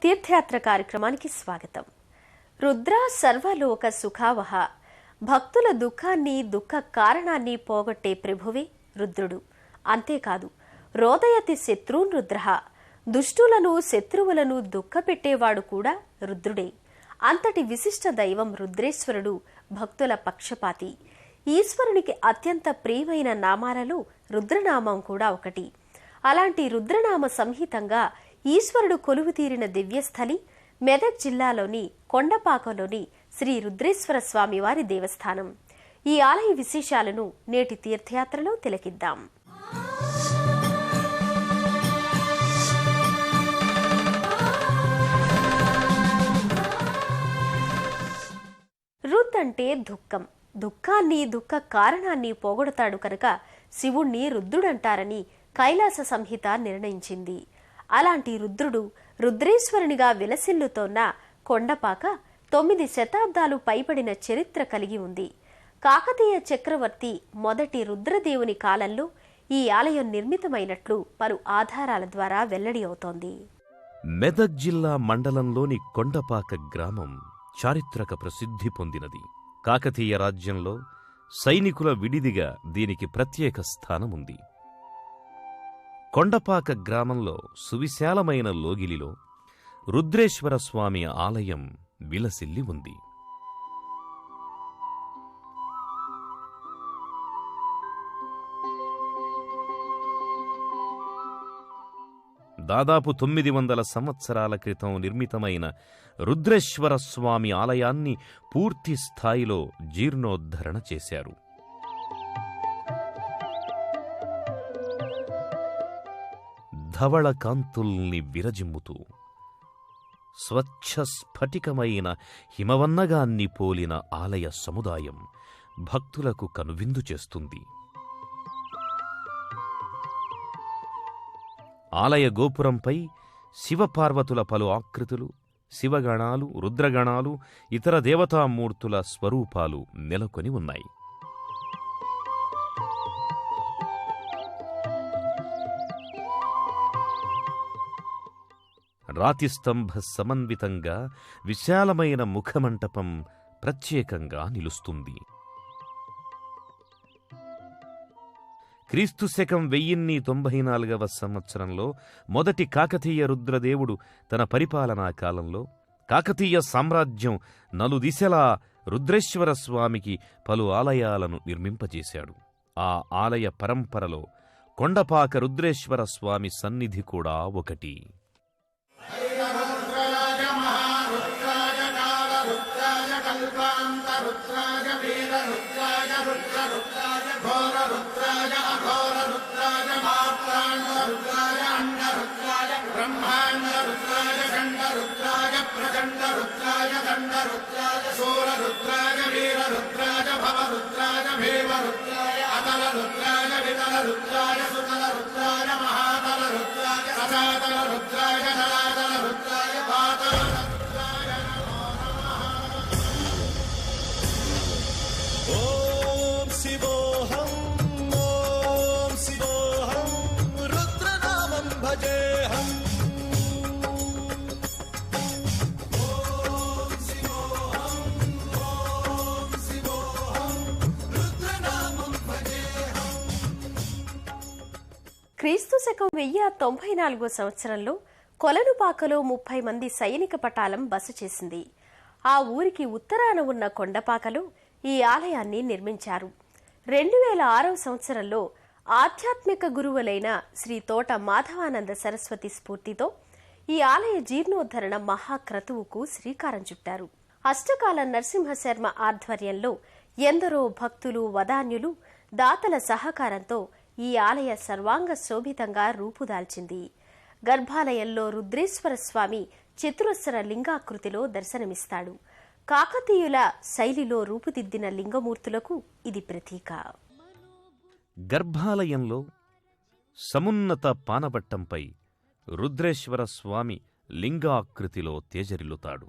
తీర్థయాత్ర కార్యక్రమానికి స్వాగతం. రుద్ర సర్వలోక సుఖావహ. భక్తుల దుఃఖాన్ని, దుఃఖ కారణాన్ని పోగొట్టే ప్రభువే రుద్రుడు. అంతేకాదు, రోదయతి శత్రూన్ రుద్ర. దుష్టులను, శత్రువులను దుఃఖపెట్టేవాడు కూడా రుద్రుడే. అంతటి విశిష్ట దైవం రుద్రేశ్వరుడు భక్తుల పక్షపాతి. ఈశ్వరునికి అత్యంత ప్రియమైన నామాలలో రుద్రనామం కూడా ఒకటి. అలాంటి రుద్రనామ సంహితంగా ఈశ్వరుడు కొలువు తీరిన దివ్యస్థలి మెదక్ జిల్లాలోని కొండపాకలోని శ్రీ రుద్రేశ్వర స్వామి వారి దేవస్థానం. ఈ ఆలయ విశేషాలను నేటి తీర్థయాత్రలో తిలకిద్దాం. రుద్ అంటే దుఃఖం. దుఃఖాన్ని, దుఃఖ కారణాన్ని పోగొడతాడు కనుక శివుణ్ణి రుద్రుడంటారని కైలాస సంహిత నిర్ణయించింది. అలాంటి రుద్రుడు రుద్రేశ్వరునిగా విలసిల్లుతోన్న కొండపాక 9 శతాబ్దాలు పైబడిన చరిత్ర కలిగి ఉంది. కాకతీయ చక్రవర్తి మొదటి రుద్రదేవుని కాలంలో ఈ ఆలయం నిర్మితమైనట్లు పలు ఆధారాల ద్వారా వెల్లడి అవుతోంది. మెదక్ జిల్లా మండలంలోని కొండపాక గ్రామం చారిత్రక ప్రసిద్ధి పొందినది. కాకతీయ రాజ్యంలో సైనికుల విడిదిగా దీనికి ప్రత్యేక స్థానముంది. కొండపాక గ్రామంలో సువిశాలమైన లోగిలిలో రుద్రేశ్వర స్వామి ఆలయం విలసిల్లి ఉంది. దాదాపు 900 సంవత్సరాల క్రితం నిర్మితమైన రుద్రేశ్వర స్వామి ఆలయాన్ని పూర్తి స్థాయిలో జీర్ణోద్ధరణ చేశారు. ధవళ కాంతుల్ని విరజిమ్ముతూ స్వచ్ఛ స్ఫటికమైన హిమవన్నగాన్ని పోలిన ఆలయ సముదాయం భక్తులకు కనువిందు చేస్తుంది. ఆలయ గోపురంపై శివపార్వతుల పలు ఆకృతులు, శివగణాలు, రుద్రగణాలు, ఇతర దేవతామూర్తుల స్వరూపాలు నెలకొని ఉన్నాయి. రాతిస్తంభ సమన్వితంగా విశాలమైన ముఖమంటపం ప్రత్యేకంగా నిలుస్తుంది. క్రీస్తు శకం 1094వ సంవత్సరంలో మొదటి కాకతీయ రుద్రదేవుడు తన పరిపాలనా కాలంలో కాకతీయ సామ్రాజ్యం నలుదిశలా రుద్రేశ్వర స్వామికి పలు ఆలయాలను నిర్మింపజేశాడు. ఆ ఆలయ పరంపరలో కొండపాక రుద్రేశ్వర స్వామి సన్నిధి కూడా ఒకటి. క్రీస్తు శకం 1094 సంవత్సరంలో కొలనుపాకలో 30 మంది సైనిక పటాలం బస చేసింది. ఆ ఊరికి ఉత్తరాన ఉన్న కొండపాకలో ఈ ఆలయాన్ని నిర్మించారు. 2006వ సంవత్సరంలో ఆధ్యాత్మిక గురువులైన శ్రీ తోట మాధవానంద సరస్వతి స్ఫూర్తితో ఈ ఆలయ జీర్ణోద్ధరణ మహాక్రతువుకు శ్రీకారం చుట్టారు. అష్టకాల నరసింహశర్మ ఆధ్వర్యంలో ఎందరో భక్తులు, వదాన్యులు, దాతల సహకారంతో ఈ ఆలయ సర్వాంగ శోభితంగా రూపుదాల్చింది. గర్భాలయంలో రుద్రేశ్వర స్వామి చతురస్ర లింగాకృతిలో దర్శనమిస్తాడు. కాకతీయుల శైలిలో రూపుదిద్దిన లింగమూర్తులకు ఇది ప్రతీక. గర్భాలయంలో సమున్నత పానబట్టంపై రుద్రేశ్వర స్వామి లింగాకృతిలో తేజరిల్లుతాడు.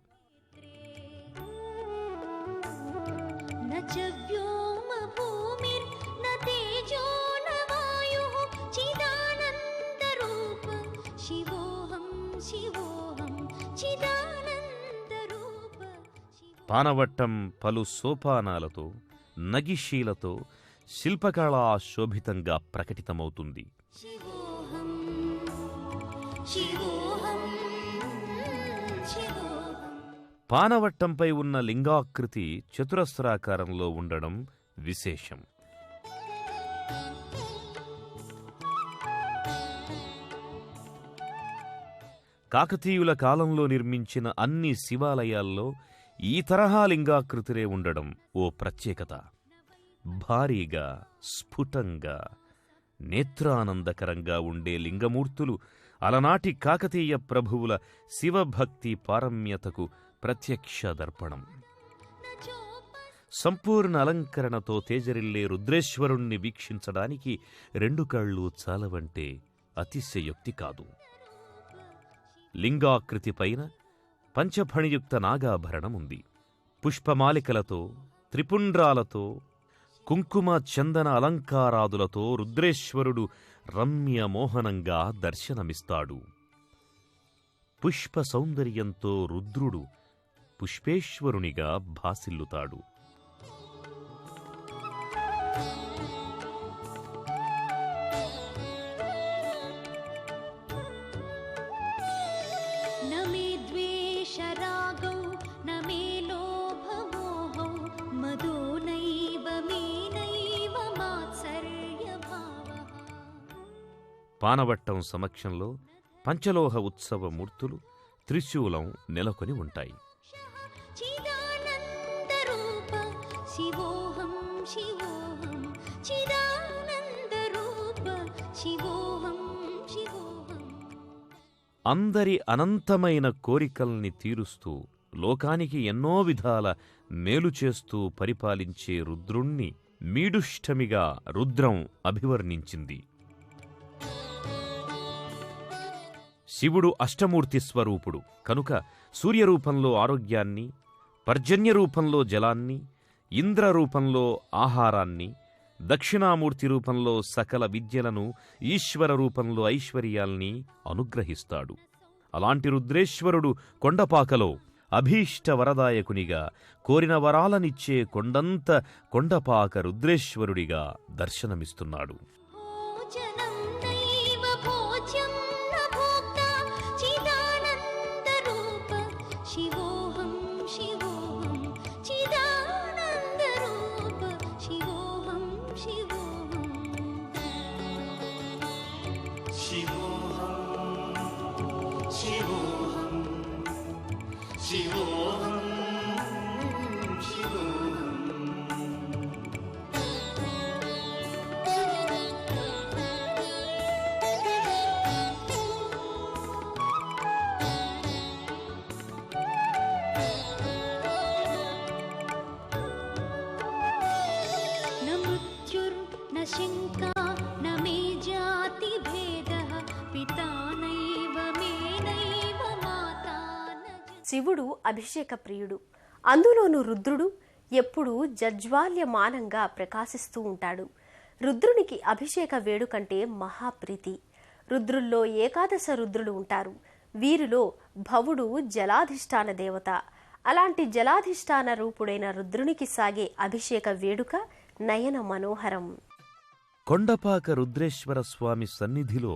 శివోహం శివోహం పానవట్టం పలు సోపానాలతో నగిశీలతో శిల్పకళా శోభితంగా ప్రకటితమవుతుంది. శివోహం శివోహం శివోహం. పానవట్టంపై ఉన్న లింగాకృతి చతురస్రాకారంలో ఉండడం విశేషం. కాకతీయుల కాలంలో నిర్మించిన అన్ని శివాలయాల్లో ఈ తరహా లింగాకృతులే ఉండడం ఓ ప్రత్యేకత. భారీగా, స్ఫుటంగా, నేత్రానందకరంగా ఉండే లింగమూర్తులు అలనాటి కాకతీయ ప్రభువుల శివభక్తి పారమ్యతకు ప్రత్యక్ష దర్పణం. సంపూర్ణ అలంకరణతో తేజరిల్లే రుద్రేశ్వరుణ్ణి వీక్షించడానికి 2 కళ్ళు చాలవంటే అతిశయోక్తి కాదు. లింగాకృతిపైన పంచఫణియుక్త నాగాభరణముంది. పుష్పమాలికలతో, త్రిపుండ్రాలతో, కుంకుమ చందన అలంకారాదులతో రుద్రేశ్వరుడు రమ్యమోహనంగా దర్శనమిస్తాడు. పుష్ప సౌందర్యంతో రుద్రుడు పుష్పేశ్వరునిగా భాసిల్లుతాడు. పానవట్టం సమక్షంలో పంచలోహ ఉత్సవ మూర్తులు త్రిశూలం నెలకొని ఉంటాయి. అందరి అనంతమైన కోరికల్ని తీరుస్తూ లోకానికి ఎన్నో విధాల మేలు చేస్తూ పరిపాలించే రుద్రుణ్ణి మీడుష్టమిగా రుద్రం అభివర్ణించింది. శివుడు అష్టమూర్తి స్వరూపుడు కనుక సూర్యరూపంలో ఆరోగ్యాన్ని, పర్జన్య రూపంలో జలాన్ని, ఇంద్ర రూపంలో ఆహారాన్ని, దక్షిణామూర్తి రూపంలో సకల విద్యలను, ఈశ్వర రూపంలో ఐశ్వర్యాల్ని అనుగ్రహిస్తాడు. అలాంటి రుద్రేశ్వరుడు కొండపాకలో అభీష్ట వరదాయకునిగా, కోరిన వరాలనిచ్చే కొండంత కొండపాక రుద్రేశ్వరుడిగా దర్శనమిస్తున్నాడు. శివుడు అభిషేక ప్రియుడు. అందులోనూ రుద్రుడు ఎప్పుడూ జజ్వాల్యమానంగా ప్రకాశిస్తూ ఉంటాడు. రుద్రునికి అభిషేక వేడుకంటే మహాప్రీతి. రుద్రుల్లో ఏకాదశ రుద్రులు ఉంటారు. వీరిలో భవుడు జలాధిష్టాన దేవత. అలాంటి జలాధిష్టాన రూపుడైన రుద్రునికి సాగే అభిషేక వేడుక నయన మనోహరం. కొండపాక రుద్రేశ్వర స్వామి సన్నిధిలో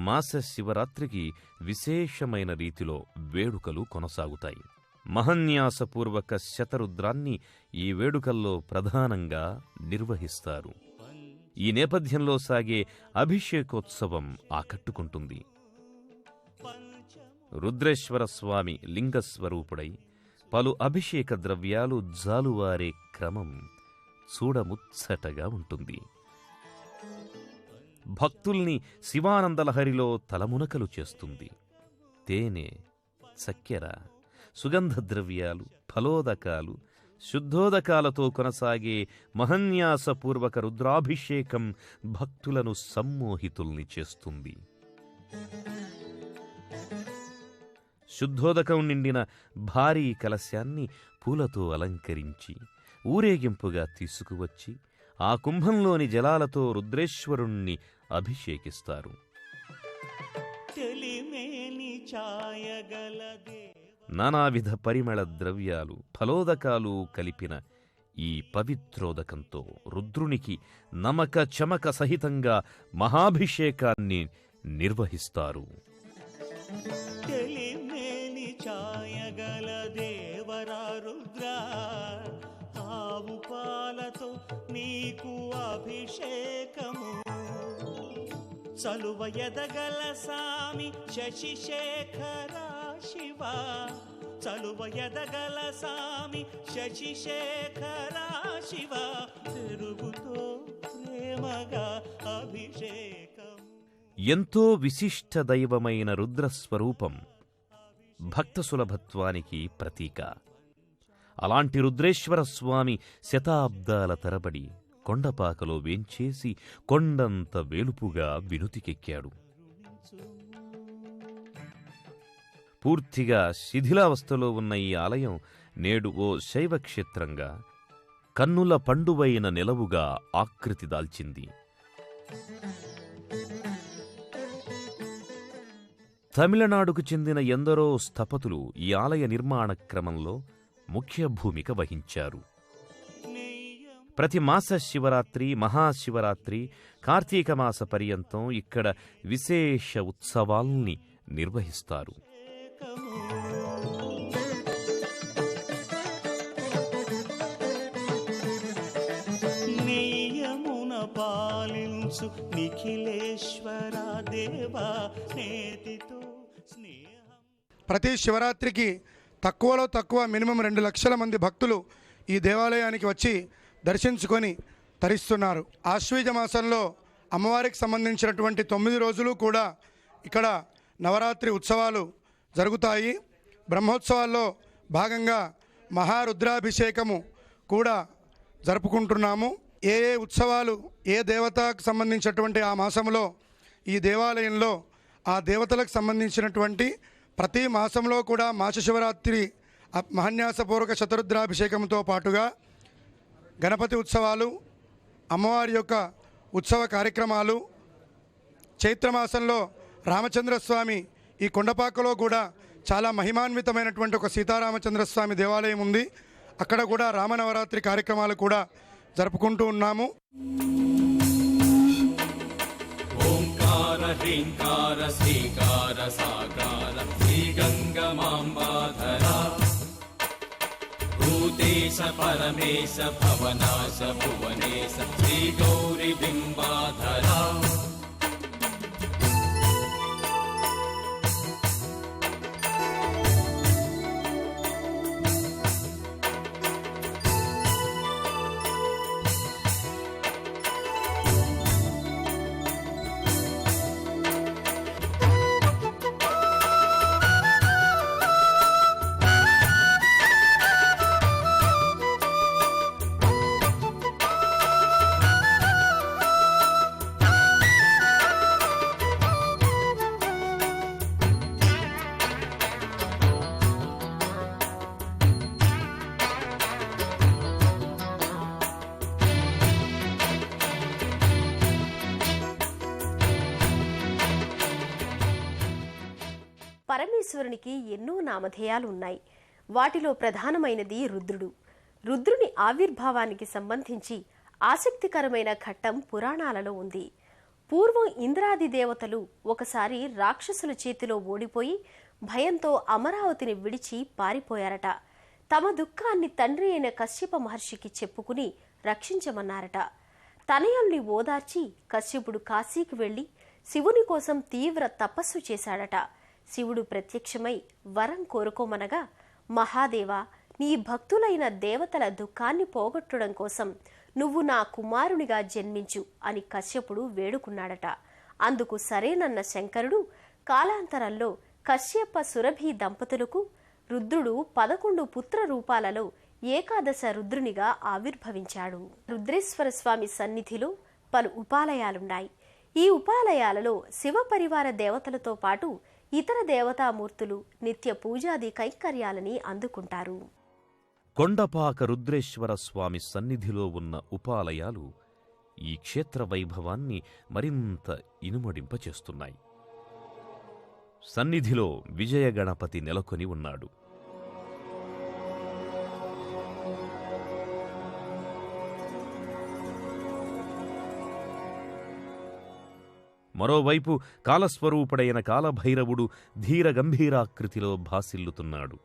మాస శివరాత్రికి విశేషమైన రీతిలో వేడుకలు కొనసాగుతాయి. మహన్యాసపూర్వక శతరుద్రాన్ని ఈ వేడుకల్లో ప్రధానంగా నిర్వహిస్తారు. ఈ నేపథ్యంలో సాగే అభిషేకోత్సవం ఆకట్టుకుంటుంది. రుద్రేశ్వర స్వామి లింగస్వరూపుడై పలు అభిషేక ద్రవ్యాలు జాలువారే క్రమం చూడముచ్చటగా ఉంటుంది. భక్తుల్ని శివానందలహరిలో తలమునకలు చేస్తుంది. తేనె, చక్కెర, సుగంధ ద్రవ్యాలు, ఫలోదకాలు, శుద్ధోదకాలతో కొనసాగే మహన్యాసపూర్వక రుద్రాభిషేకం భక్తులను సమ్మోహితుల్ని చేస్తుంది. శుద్ధోదకం నిండిన భారీ కలశాన్ని పూలతో అలంకరించి ఊరేగింపుగా తీసుకువచ్చి ఆ కుంభంలోని జలాలతో రుద్రేశ్వరుణ్ణి అభిషేకిస్తారు. నానావిధ పరిమళ ద్రవ్యాలు ఫలోదకాలు కలిపిన ఈ పవిత్రోదకంతో రుద్రునికి నమక చమక సహితంగా మహాభిషేకాన్ని నిర్వహిస్తారు. తెలిమేని ఛాయగల దేవరా రుద్రా, ఆవు పాలతో నీకు అభిషేకము. చలువ ఎదగల సామి శశిశేఖర శివ, చలువ ఎదగల సామి శశిశేఖర శివ, పెరుగుతో ప్రేమగా అభిషేకం. ఎంతో విశిష్ట దైవమైన రుద్రస్వరూపం భక్త సులభత్వానికి ప్రతీక. అలాంటి రుద్రేశ్వర స్వామి శతాబ్దాల తరబడి కొండపాకలో వేంచేసి కొండంత వేలుపుగా వినుతికెక్కాడు. పూర్తిగా శిథిలావస్థలో ఉన్న ఈ ఆలయం నేడు ఓ శైవక్షేత్రంగా కన్నుల పండువైన నిలవుగా ఆకృతి దాల్చింది. తమిళనాడుకు చెందిన ఎందరో స్థపతులు ఈ ఆలయ నిర్మాణ క్రమంలో ముఖ్య భూమిక వహించారు. ప్రతి మాస శివరాత్రి, మహాశివరాత్రి, కార్తీక మాస పర్యంతం ఇక్కడ విశేష ఉత్సవాల్ని నిర్వహిస్తారు. నియమున పాలించు నిఖిలేశ్వర దేవా, నేతితో స్నేహం. ప్రతి శివరాత్రికి తక్కువలో తక్కువ మినిమం 2 లక్షల మంది భక్తులు ఈ దేవాలయానికి వచ్చి దర్శించుకొని తరిస్తున్నారు. ఆశ్వీజ మాసంలో అమ్మవారికి సంబంధించినటువంటి 9 రోజులు కూడా ఇక్కడ నవరాత్రి ఉత్సవాలు జరుగుతాయి. బ్రహ్మోత్సవాల్లో భాగంగా మహారుద్రాభిషేకము కూడా జరుపుకుంటున్నాము. ఏ ఏ ఉత్సవాలు ఏ దేవతకు సంబంధించినటువంటి ఆ మాసంలో ఈ దేవాలయంలో ఆ దేవతలకు సంబంధించినటువంటి ప్రతి మాసంలో కూడా మాస శివరాత్రి మహాన్యాసపూర్వక శతరుద్రాభిషేకంతో పాటుగా గణపతి ఉత్సవాలు, అమ్మవారి యొక్క ఉత్సవ కార్యక్రమాలు, చైత్రమాసంలో రామచంద్రస్వామి ఈ కొండపాకలో కూడా చాలా మహిమాన్వితమైనటువంటి ఒక సీతారామచంద్రస్వామి దేవాలయం ఉంది. అక్కడ కూడా రామనవరాత్రి కార్యక్రమాలు కూడా జరుపుకుంటూ ఉన్నాము. ఓంకార హ్రీంకార శ్రీకార సాకార శ్రీ గంగమాంబాధర, భూతేశ పరమేశ భవనాశ భువనేశ శ్రీ గౌరీ బింబాధర. పరమేశ్వరునికి ఎన్నో నామధేయాలు ఉన్నాయి. వాటిలో ప్రధానమైనది రుద్రుడు. రుద్రుని ఆవిర్భావానికి సంబంధించి ఆసక్తికరమైన ఘట్టం పురాణాలలో ఉంది. పూర్వం ఇంద్రాది దేవతలు ఒకసారి రాక్షసుల చేతిలో ఓడిపోయి భయంతో అమరావతిని విడిచి పారిపోయారట. తమ దుఃఖాన్ని తండ్రి అయిన కశ్యప మహర్షికి చెప్పుకుని రక్షించమన్నారట. తనయుల్ని ఓదార్చి కశ్యపుడు కాశీకి వెళ్లి శివుని కోసం తీవ్ర తపస్సు చేశాడట. శివుడు ప్రత్యక్షమై వరం కోరుకోమనగా, మహాదేవా, నీ భక్తులైన దేవతల దుఃఖాన్ని పోగొట్టడం కోసం నువ్వు నా కుమారునిగా జన్మించు అని కశ్యపుడు వేడుకున్నాడట. అందుకు సరేనన్న శంకరుడు కాలాంతరంలో కశ్యప సురభి దంపతులకు రుద్రుడు 11 పుత్ర రూపాలలో ఏకాదశ రుద్రునిగా ఆవిర్భవించాడు. రుద్రేశ్వర స్వామి సన్నిధిలో పలు ఉపాలయాలున్నాయి. ఈ ఉపాలయాలలో శివ పరివార దేవతలతో పాటు ఇతర దేవతామూర్తులు నిత్య పూజాది కైంకర్యాలని అందుకుంటారు. కొండపాక రుద్రేశ్వర స్వామి సన్నిధిలో ఉన్న ఉపాలయాలు ఈ క్షేత్ర వైభవాన్ని మరింత ఇనుమడింపచేస్తున్నాయి. సన్నిధిలో విజయ గణపతి నెలకొని ఉన్నాడు. మరోవైపు కాలస్వరూపుడైన కాలభైరవుడు ధీర గంభీరాకృతిలో భాసిల్లుతున్నాడు.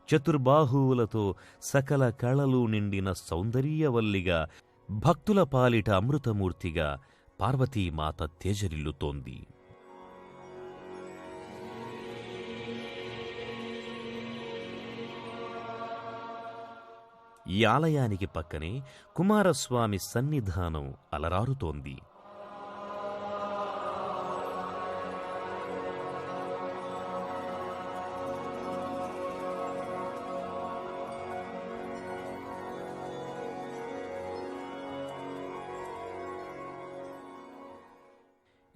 చతుర్బాహువులతో సకల కళలు నిండిన సౌందర్యవల్లిగా, భక్తుల పాలిట అమృతమూర్తిగా పార్వతీమాత తేజరిల్లుతోంది. ఈ ఆలయానికి పక్కనే కుమారస్వామి సన్నిధానం అలరారుతోంది.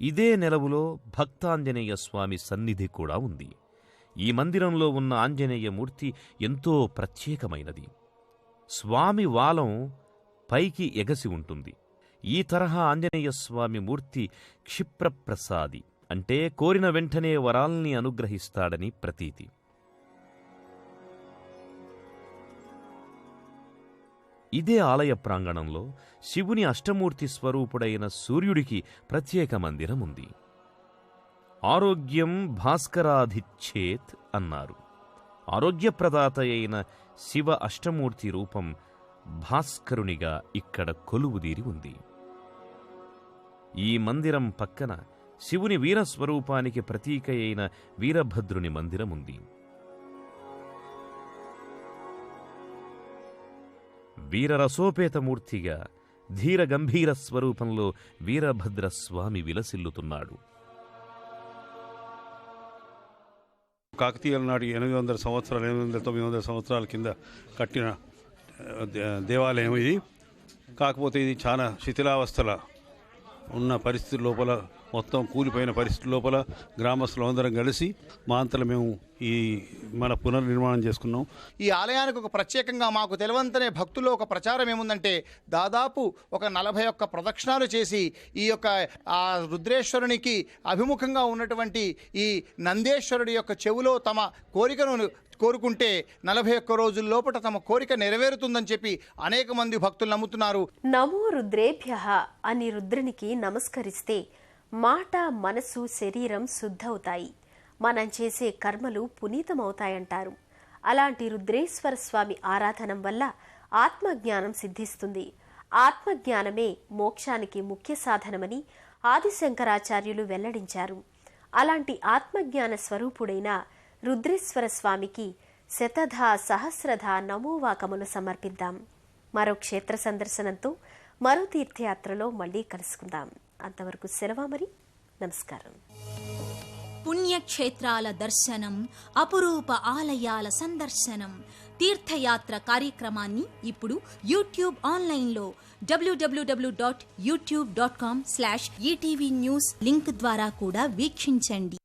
ఇదే నెలవులో భక్తాంజనేయ స్వామి సన్నిధి కూడా ఉంది. ఈ మందిరంలో ఉన్న ఆంజనేయమూర్తి ఎంతో ప్రత్యేకమైనది. స్వామి వాలం పైకి ఎగసి ఉంటుంది. ఈ తరహా ఆంజనేయస్వామి మూర్తి క్షిప్రప్రసాది, అంటే కోరిన వెంటనే వరాల్ని అనుగ్రహిస్తాడని ప్రతీతి. ఇదే ఆలయ ప్రాంగణంలో శివుని అష్టమూర్తి స్వరూపుడైన సూర్యుడికి ప్రత్యేక మందిరముంది. ఆరోగ్యం భాస్కరాధిచ్చేత్ అన్నారు. ఆరోగ్యప్రదాత అయిన శివ అష్టమూర్తి రూపం భాస్కరునిగా ఇక్కడ కొలువుదీరి ఉంది. ఈ మందిరం పక్కన శివుని వీరస్వరూపానికి ప్రతీక అయిన వీరభద్రుని మందిరముంది. వీరరసోపేతమూర్తిగా ధీర గంభీర స్వరూపంలో వీరభద్రస్వామి విలసిల్లుతున్నాడు. కాకతీయుల నాటి 800 సంవత్సరాలు 800-900 సంవత్సరాల కింద కట్టిన దేవాలయం ఇది. కాకపోతే ఇది చాలా శిథిలావస్థల ఉన్న పరిస్థితి లోపల, మొత్తం కూలిపోయిన పరిస్థితి లోపల గ్రామస్తులు అందరం కలిసి మా అంతలో మేము ఈ మన పునర్నిర్మాణం చేసుకున్నాం. ఈ ఆలయానికి ఒక ప్రత్యేకంగా మాకు తెలవంతనే భక్తుల్లో ఒక ప్రచారం ఏముందంటే, దాదాపు ఒక 41 ప్రదక్షిణాలు చేసి ఈ యొక్క ఆ రుద్రేశ్వరునికి అభిముఖంగా ఉన్నటువంటి ఈ నందేశ్వరుడి యొక్క చెవులో తమ కోరికను కోరుకుంటే 41 రోజుల లోపల తమ కోరిక నెరవేరుతుందని చెప్పి అనేక మంది భక్తులు నమ్ముతున్నారు. నమో రుద్రేభ్యః అని రుద్రునికి నమస్కరిస్తే మాట, మనసు, శరీరం శుద్ధవుతాయి. మనం చేసే కర్మలు పునీతమవుతాయంటారు. అలాంటి రుద్రేశ్వర స్వామి ఆరాధనం వల్ల ఆత్మజ్ఞానం సిద్ధిస్తుంది. ఆత్మజ్ఞానమే మోక్షానికి ముఖ్య సాధనమని ఆదిశంకరాచార్యులు వెల్లడించారు. అలాంటి ఆత్మజ్ఞాన స్వరూపుడైన రుద్రేశ్వర స్వామికి శతధా సహస్రధా నమోవాకములు సమర్పిద్దాం. మరో క్షేత్ర సందర్శనంతో మరో తీర్థయాత్రలో మళ్లీ కలుసుకుందాం. అంతవరకు సెలవు మరి. నమస్కారం. పుణ్యక్షేత్రాల దర్శనం, అపురూప ఆలయాల సందర్శనం, తీర్థయాత్ర కార్యక్రమాన్ని ఇప్పుడు యూట్యూబ్ ఆన్లైన్లో www.youtube.com/ETV News లింక్ ద్వారా కూడా వీక్షించండి.